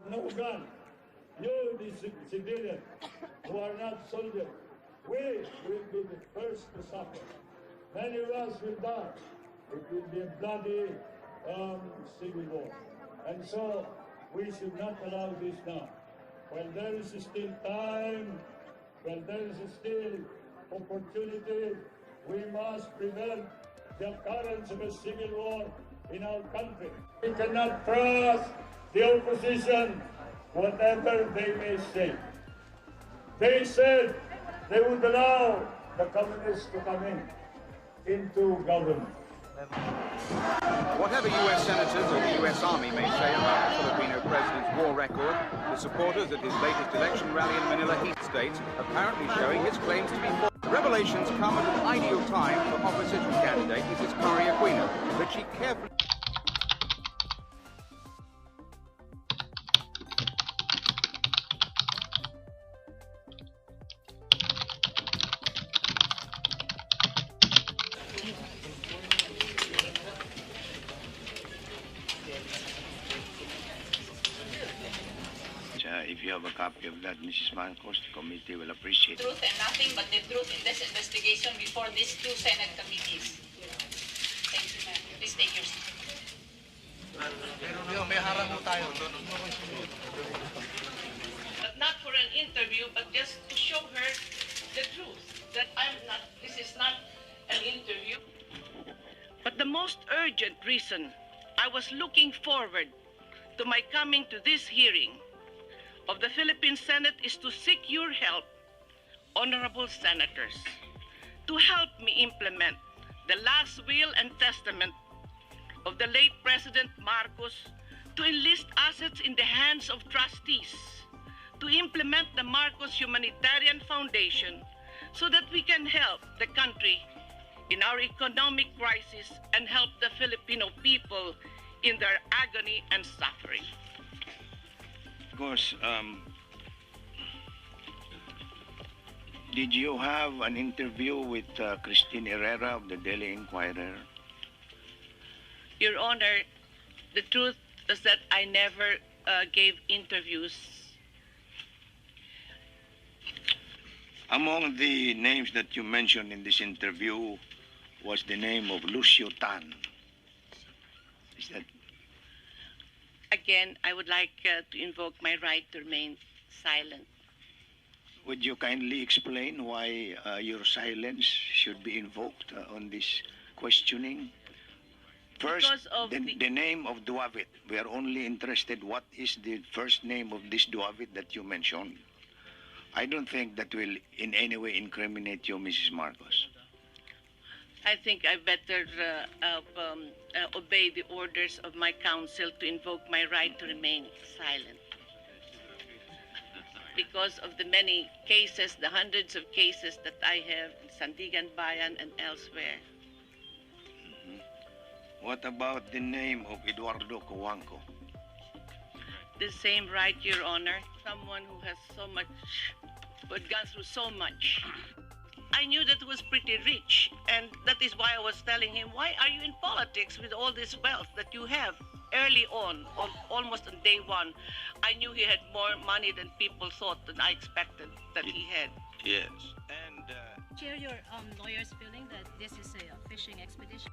No gun. You, the civilian, who are not soldiers, we will be the first to suffer. Many of us will die. It will be a bloody civil war. And so we should not allow this now. While there is still time, while there is still opportunity, we must prevent the occurrence of a civil war in our country. We cannot trust the opposition, whatever they may say. They said they would allow the communists to come into government. Whatever U.S. senators or the U.S. Army may say about the Filipino president's war record, the supporters at his latest election rally in Manila Heat State apparently showing his claims to be false. Revelations come at an ideal time for opposition candidate Mrs. Cory Aquino, but she carefully... If you have a copy of that, Mrs. Marcos, the committee will appreciate it. Truth and nothing but the truth in this investigation before these two Senate committees. Thank you, ma'am. Please take your seat. But not for an interview, but just to show her the truth. That this is not an interview. But the most urgent reason I was looking forward to my coming to this hearing of the Philippine Senate is to seek your help, honorable senators, to help me implement the last will and testament of the late President Marcos to enlist assets in the hands of trustees, to implement the Marcos Humanitarian Foundation so that we can help the country in our economic crisis and help the Filipino people in their agony and suffering. Of course, did you have an interview with Christine Herrera of the Daily Inquirer? Your Honor, the truth is that I never gave interviews. Among the names that you mentioned in this interview was the name of Lucio Tan. Is that... Again, I would like to invoke my right to remain silent. Would you kindly explain why your silence should be invoked on this questioning? First, the name of Duavit. We are only interested what is the first name of this Duavit that you mentioned. I don't think that will in any way incriminate you, Mrs. Marcos. I think I better obey the orders of my counsel to invoke my right to remain silent. Because of the many cases, the hundreds of cases that I have in Sandigan Bayan and elsewhere. What about the name of Eduardo Cojuangco? The same right, Your Honor. Someone who has so much, who had gone through so much. I knew that he was pretty rich, and that is why I was telling him, why are you in politics with all this wealth that you have? Early on almost on day one, I knew he had more money than people thought, than I expected that he had. Yes. And share your lawyer's feeling that this is a fishing expedition.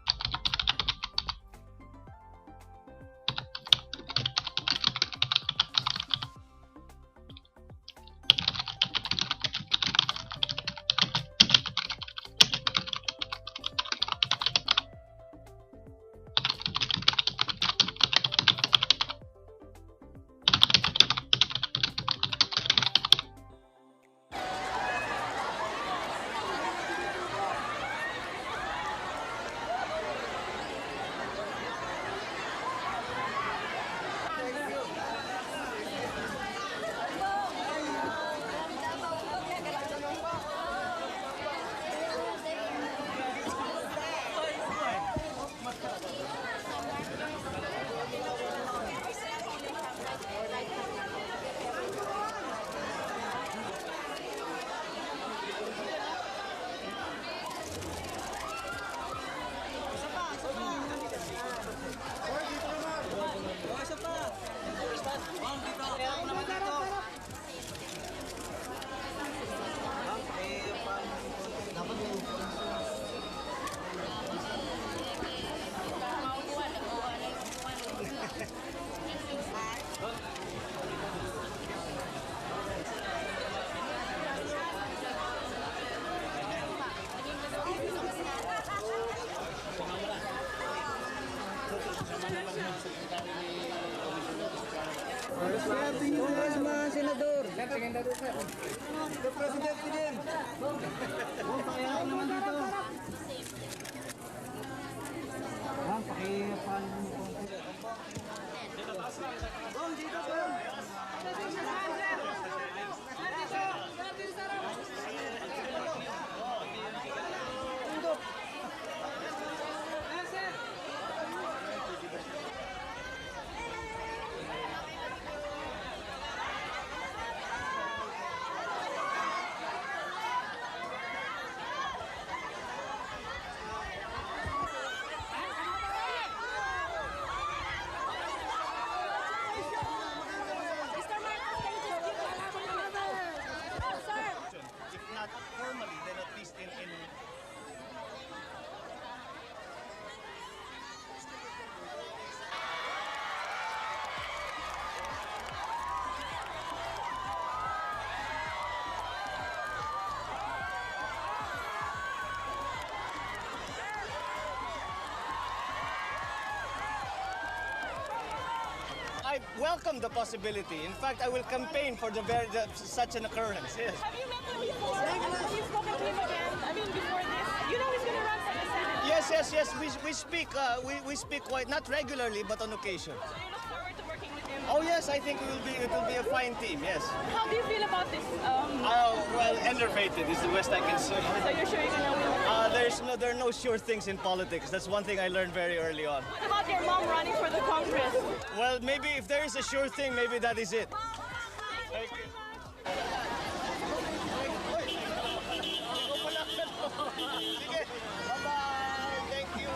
Mga senador. The President din. Pakiyaan naman dito. Pakiyaan mo konti. Bong, dito bong. Formally, then at least in I welcome the possibility. In fact, I will campaign for such an occurrence. Yes. Have you met him before? Have you spoken to him again? I mean, before this? You know he's going to run for the Senate. Yes. We speak quite not regularly, but on occasion. So you look forward to working with him? Oh yes, I think it will be a fine team. Yes. How do you feel about this? Well, enervated is the best I can say. So you're sure you're going to win? There are no sure things in politics. That's one thing I learned very early on. What about your mom running for the Congress? Well, maybe if there is a sure thing, maybe that is it. Thank you. Bye-bye. Thank you.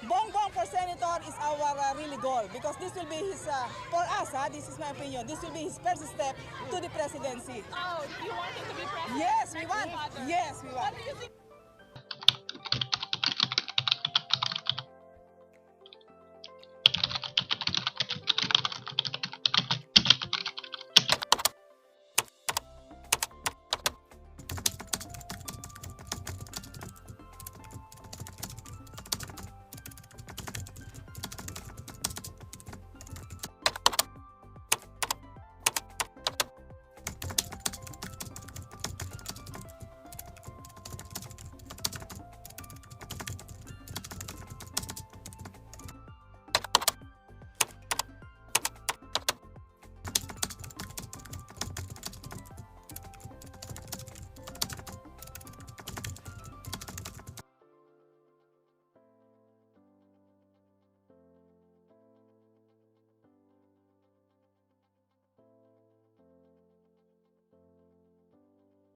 Bongbong for senator is our really goal because this will be his, for us, this is my opinion, this will be his first step to the presidency. Oh, you want him to be president? Yes, we want. Yes, we want. What do you think?